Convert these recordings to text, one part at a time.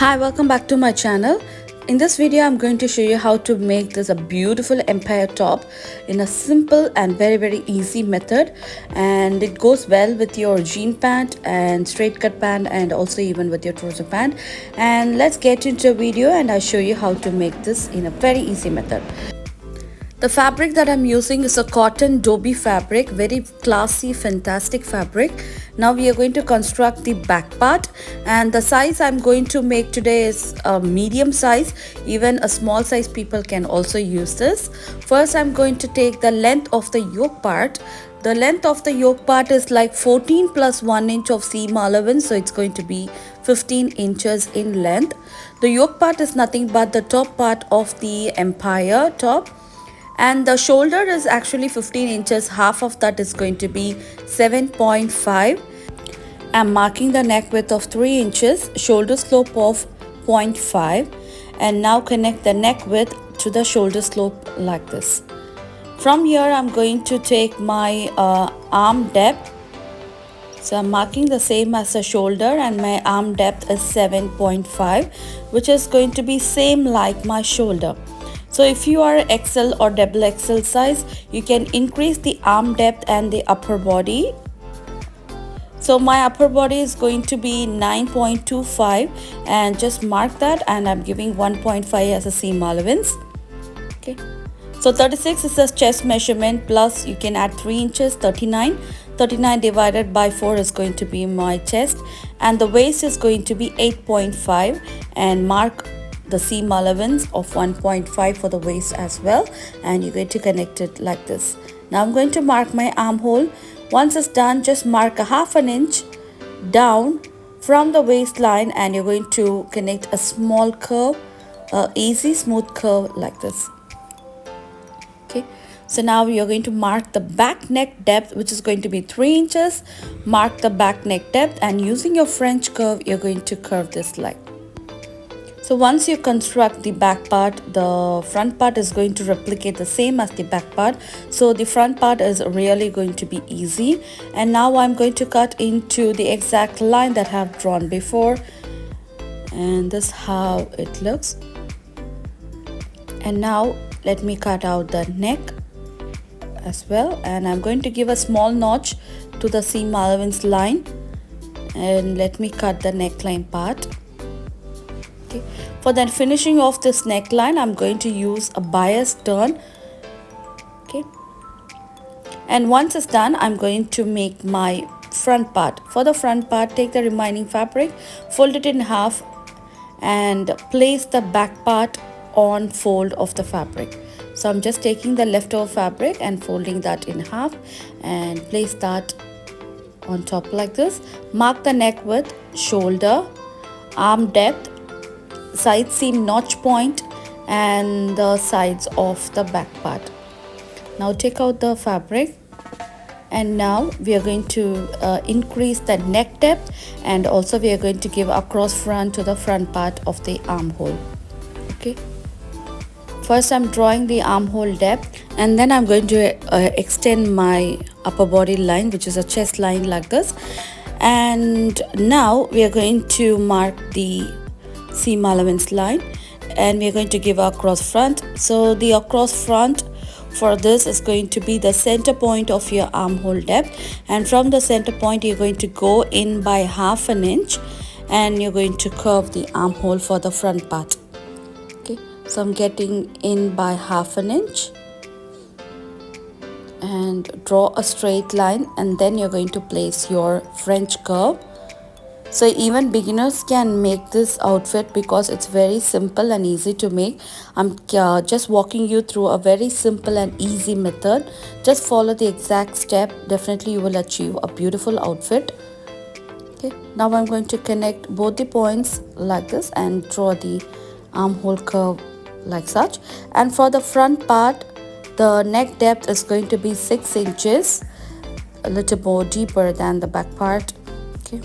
Hi, welcome back to my channel. In this video, I'm going to show you how to make this a beautiful empire top in a simple and very easy method, and it goes well with your jean pant and straight cut pant and also even with your trouser pant. And let's get into the video and I'll show you how to make this in a very easy method. The fabric that I'm using is a cotton doby fabric, very classy, fantastic fabric. Now we are going to construct the back part, and the size I'm going to make today is a medium size. Even a small size people can also use this. First, I'm going to take the length of the yoke part. The length of the yoke part is like 14 plus 1 inch of seam allowance, so it's going to be 15 inches in length. The yoke part is nothing but the top part of the empire top, and the shoulder is actually 15 inches. Half of that is going to be 7.5. I'm marking the neck width of 3 inches, shoulder slope of 0.5, and now connect the neck width to the shoulder slope like this. From here I'm going to take my arm depth. So I'm marking the same as the shoulder, and my arm depth is 7.5, which is going to be same like my shoulder. So if you are XL or double XL size, you can increase the arm depth and the upper body. So my upper body is going to be 9.25, and just mark that, and I'm giving 1.5 as a seam allowance. Okay. So 36 is the chest measurement, plus you can add 3 inches, 39. 39 divided by 4 is going to be my chest, and the waist is going to be 8.5, and mark the seam allowance of 1.5 for the waist as well, and you're going to connect it like this. Now I'm going to mark my armhole. Once it's done, just mark a half an inch down from the waistline, and you're going to connect a small curve, easy smooth curve like this. Okay, so now you're going to mark the back neck depth, which is going to be 3 inches. Mark the back neck depth, and using your French curve, you're going to curve this like. So once you construct the back part, the front part is going to replicate the same as the back part. So the front part is really going to be easy. And now I'm going to cut into the exact line that I have drawn before. And this is how it looks. And now let me cut out the neck as well. And I'm going to give a small notch to the seam allowance line. And let me cut the neckline part. Okay. For the finishing of this neckline, I'm going to use a bias turn. Okay, and once it's done, I'm going to make my front part. For the front part, take the remaining fabric, fold it in half, and place the back part on fold of the fabric. So I'm just taking the leftover fabric and folding that in half and place that on top like this. Mark the neck width, shoulder, arm depth, side seam notch point, and the sides of the back part. Now take out the fabric, and now we are going to increase the neck depth, and also we are going to give across front to the front part of the armhole. Okay, first I'm drawing the armhole depth, and then I'm going to extend my upper body line, which is a chest line like this. And now we are going to mark the seam allowance line, and we are going to give across front. So the across front for this is going to be the center point of your armhole depth, and from the center point you're going to go in by half an inch, and you're going to curve the armhole for the front part. Okay, so I'm getting in by half an inch and draw a straight line, and then you're going to place your French curve. So even beginners can make this outfit because it's very simple and easy to make. I'm just walking you through a very simple and easy method. Just follow the exact step. Definitely you will achieve a beautiful outfit. Okay, now I'm going to connect both the points like this and draw the armhole curve like such. And for the front part, the neck depth is going to be 6 inches, a little more deeper than the back part. Okay.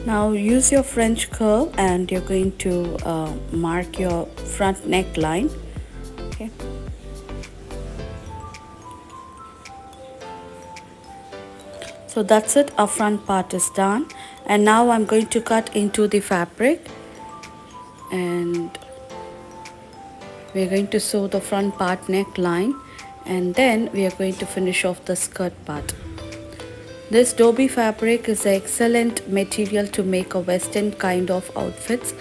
Now use your French curve, and you're going to mark your front neckline. Okay. So that's it, our front part is done. And now I'm going to cut into the fabric, and we're going to sew the front part neckline, and then we are going to finish off the skirt part. This Dobie fabric is an excellent material to make a western kind of outfits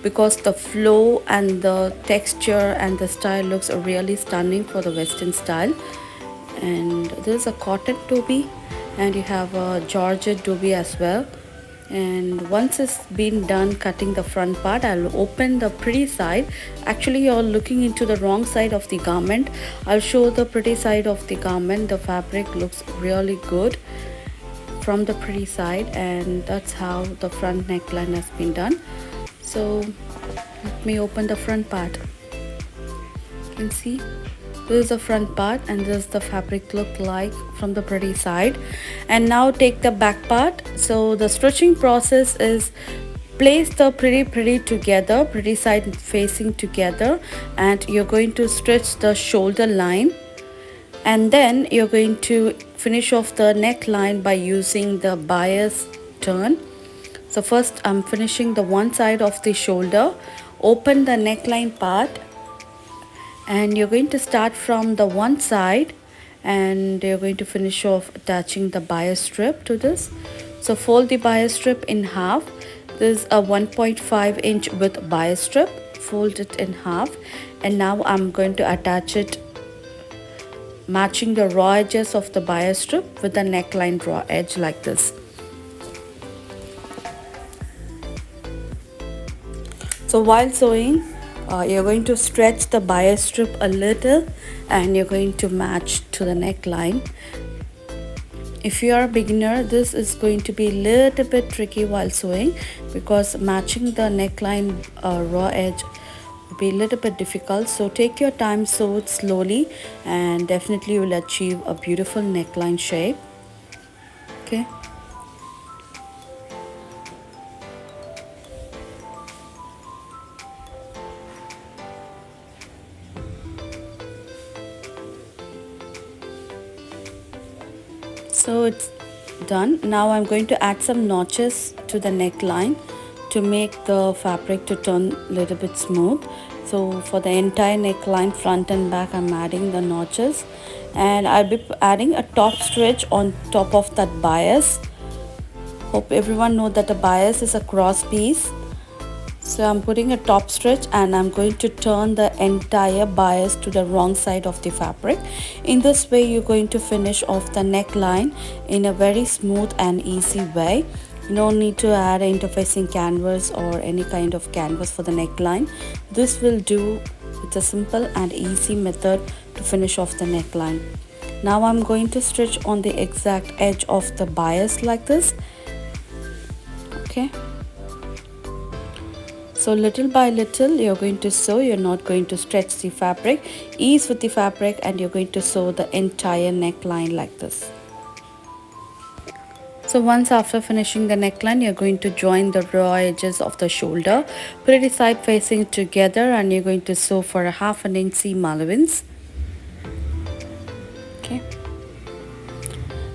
because the flow and the texture and the style looks really stunning for the western style. And this is a cotton Dobie, and you have a Georgette Dobie as well. And once it's been done cutting the front part, I'll open the pretty side. Actually, you're looking into the wrong side of the garment. I'll show the pretty side of the garment. The fabric looks really good from the pretty side, and that's how the front neckline has been done. So let me open the front part. You can see this is the front part, and this is the fabric look like from the pretty side. And now take the back part. So the stitching process is place the pretty together, pretty side facing together, and you're going to stretch the shoulder line, and then you're going to finish off the neckline by using the bias turn. So first I'm finishing the one side of the shoulder. Open the neckline part, and you're going to start from the one side, and you're going to finish off attaching the bias strip to this. So fold the bias strip in half. This is a 1.5 inch width bias strip. Fold it in half, and now I'm going to attach it matching the raw edges of the bias strip with the neckline raw edge like this. So while sewing, you're going to stretch the bias strip a little, and you're going to match to the neckline. If you are a beginner, this is going to be a little bit tricky while sewing because matching the neckline raw edge will be a little bit difficult. So take your time, sew it slowly, and definitely you will achieve a beautiful neckline shape. Okay. So it's done. Now I'm going to add some notches to the neckline to make the fabric to turn a little bit smooth. So for the entire neckline, front and back, I'm adding the notches, and I'll be adding a top stitch on top of that bias. Hope everyone know that the bias is a cross piece. So I'm putting a top stitch, and I'm going to turn the entire bias to the wrong side of the fabric. In this way, you're going to finish off the neckline in a very smooth and easy way. No need to add interfacing canvas or any kind of canvas for the neckline. This will do. It's a simple and easy method to finish off the neckline. Now I'm going to stitch on the exact edge of the bias like this. Okay. So little by little you're going to sew, you're not going to stretch the fabric. Ease with the fabric, and you're going to sew the entire neckline like this. So once after finishing the neckline, you're going to join the raw edges of the shoulder, pretty side facing together, and you're going to sew for a 1/2 inch seam allowance. Okay.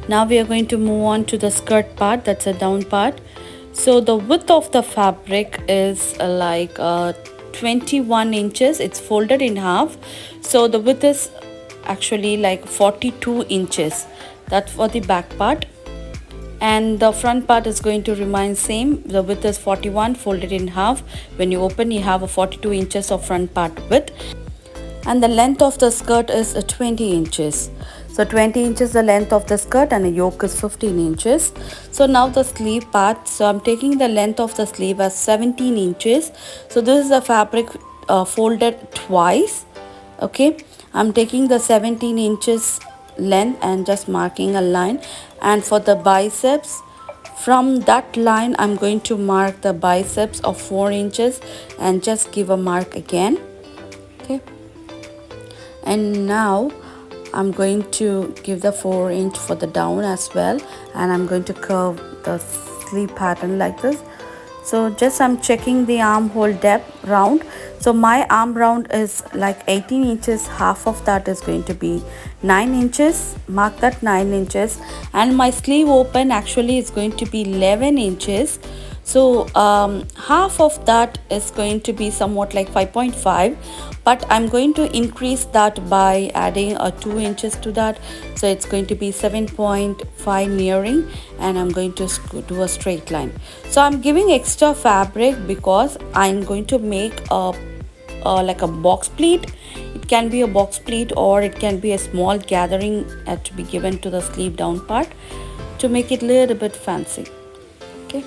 Now we are going to move on to the skirt part, that's a down part. So the width of the fabric is like 21 inches. It's folded in half. So the width is actually like 42 inches. That's for the back part. And the front part is going to remain same. The width is 41, folded in half. When you open, you have a 42 inches of front part width. And the length of the skirt is 20 inches. So 20 inches the length of the skirt, and the yoke is 15 inches. So now the sleeve part. So I'm taking the length of the sleeve as 17 inches. So this is the fabric folded twice. Okay. I'm taking the 17 inches length and just marking a line. And for the biceps, from that line I'm going to mark the biceps of 4 inches and just give a mark again. Okay. And now I'm going to give the 4 inch for the down as well, and I'm going to curve the sleeve pattern like this. So just I'm checking the armhole depth round. So my arm round is like 18 inches. Half of that is going to be 9 inches. Mark that 9 inches. And my sleeve open actually is going to be 11 inches. So half of that is going to be somewhat like 5.5, but I'm going to increase that by adding a 2 inches to that. So it's going to be 7.5 nearing, and I'm going to do a straight line. So I'm giving extra fabric because I'm going to make a like a box pleat. It can be a box pleat or it can be a small gathering to be given to the sleeve down part to make it a little bit fancy. Okay,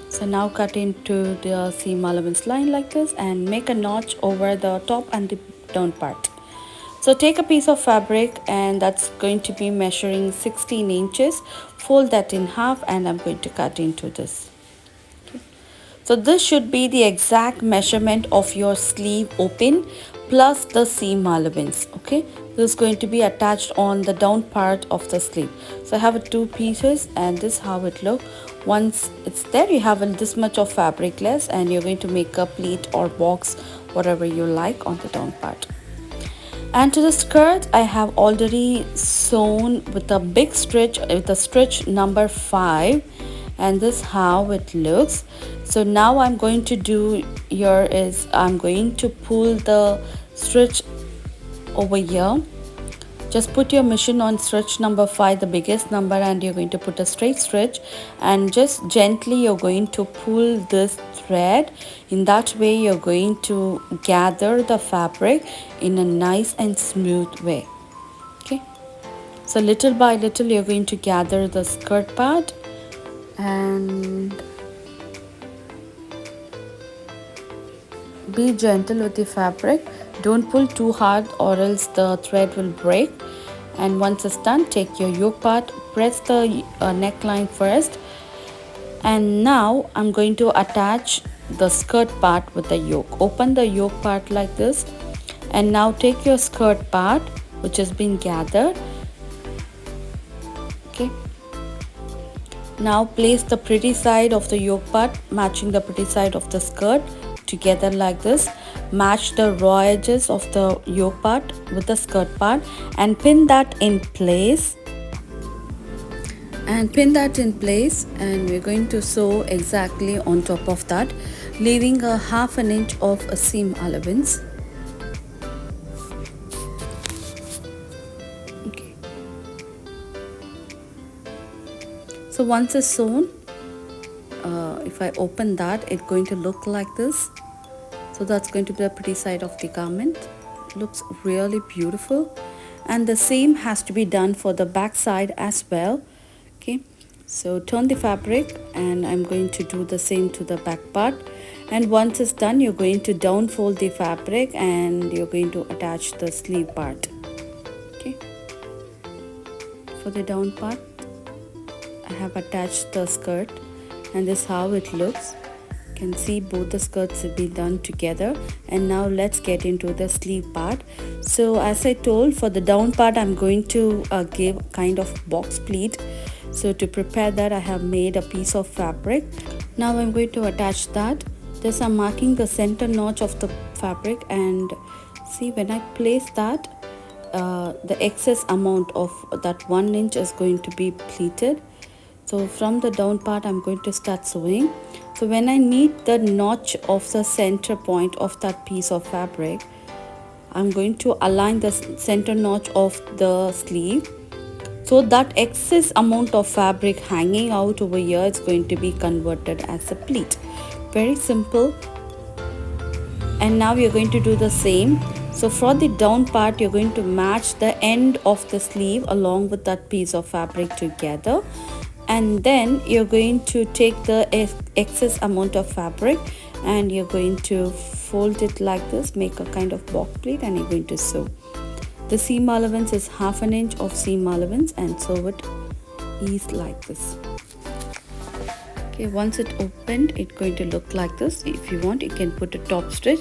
so now cut into the seam allowance line like this and make a notch over the top and the down part. So take a piece of fabric, and that's going to be measuring 16 inches. Fold that in half, and I'm going to cut into this. So this should be the exact measurement of your sleeve open plus the seam allowance. Okay, this is going to be attached on the down part of the sleeve. So I have two pieces, and this is how it looks. Once it's there, you have this much of fabric less, and you're going to make a pleat or box, whatever you like, on the down part. And to the skirt, I have already sewn with a big stitch, with a stitch number 5, and this is how it looks. So now I'm going to do here is I'm going to pull the stitch over here. Just put your machine on stitch number 5, the biggest number, and you're going to put a straight stitch, and just gently you're going to pull this thread. In that way you're going to gather the fabric in a nice and smooth way. Okay, so little by little you're going to gather the skirt part, and be gentle with the fabric. Don't pull too hard or else the thread will break. And once it's done, take your yoke part, press the neckline first, and now I'm going to attach the skirt part with the yoke. Open the yoke part like this, and now take your skirt part which has been gathered. Okay, now place the pretty side of the yoke part matching the pretty side of the skirt together like this. Match the raw edges of the yoke part with the skirt part and pin that in place. And we're going to sew exactly on top of that, leaving a half an inch of a seam allowance. Okay, so once it's sewn, if I open that, it's going to look like this. So that's going to be the pretty side of the garment. It looks really beautiful, and the same has to be done for the back side as well. Okay, so turn the fabric, and I'm going to do the same to the back part. And once it's done, you're going to downfold the fabric and you're going to attach the sleeve part. Okay, for the down part I have attached the skirt, and this is how it looks. Can see both the skirts have been done together. And now let's get into the sleeve part. So as I told, for the down part I'm going to give kind of box pleat. So to prepare that, I have made a piece of fabric. Now I'm going to attach that. This I'm marking the center notch of the fabric, and see, when I place that, the excess amount of that 1 inch is going to be pleated. So from the down part I'm going to start sewing. So when I meet the notch of the center point of that piece of fabric, I'm going to align the center notch of the sleeve. So that excess amount of fabric hanging out over here is going to be converted as a pleat. Very simple. And now we are going to do the same. So for the down part, you're going to match the end of the sleeve along with that piece of fabric together. And then you're going to take the excess amount of fabric and you're going to fold it like this, make a kind of box pleat, and you're going to sew. The seam allowance is half an inch of seam allowance, and sew it is like this. Okay, once it opened, it's going to look like this. If you want, you can put a top stitch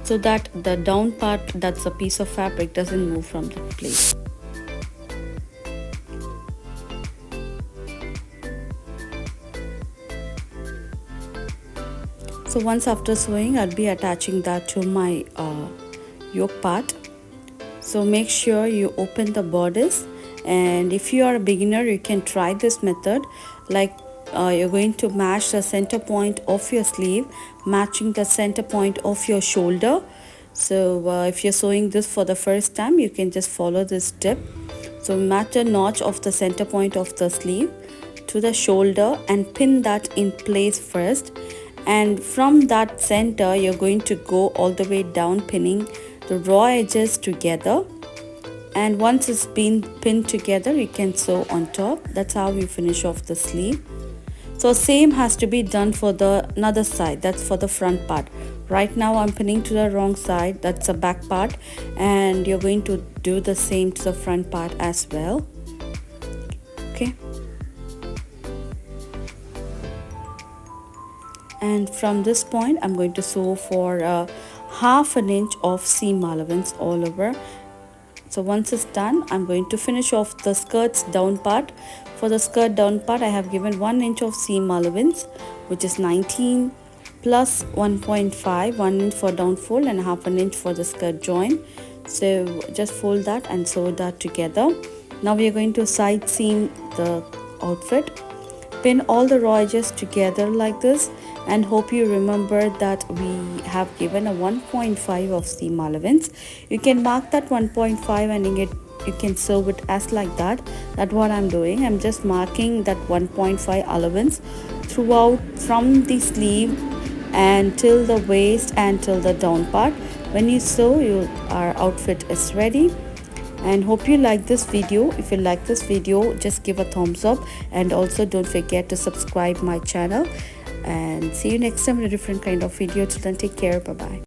so that the down part, that's a piece of fabric, doesn't move from the place. So once after sewing, I'll be attaching that to my yoke part. So make sure you open the bodice, and if you are a beginner you can try this method. Like you're going to match the center point of your sleeve matching the center point of your shoulder. So if you're sewing this for the first time, you can just follow this tip. So match a notch of the center point of the sleeve to the shoulder and pin that in place first, and from that center you're going to go all the way down, pinning the raw edges together. And once it's been pinned together, you can sew on top. That's how you finish off the sleeve. So same has to be done for the another side, that's for the front part. Right now I'm pinning to the wrong side, that's the back part, and you're going to do the same to the front part as well. Okay, and from this point I'm going to sew for half an inch of seam allowance all over. So once it's done, I'm going to finish off the skirt's down part. For the skirt down part, I have given 1 inch of seam allowance, which is 19 plus 1.5, 1 inch for down fold and half an inch for the skirt join. So just fold that and sew that together. Now we are going to side seam the outfit. Pin all the raw edges together like this, and hope you remember that we have given a 1.5 of seam allowance. You can mark that 1.5 and you can sew it as like that. That's what I'm doing. I'm just marking that 1.5 allowance throughout from the sleeve and till the waist and till the down part. When you sew, our outfit is ready. And hope you like this video. If you like this video, just give a thumbs up, and also don't forget to subscribe my channel, and see you next time in a different kind of video. Till then, take care. Bye bye.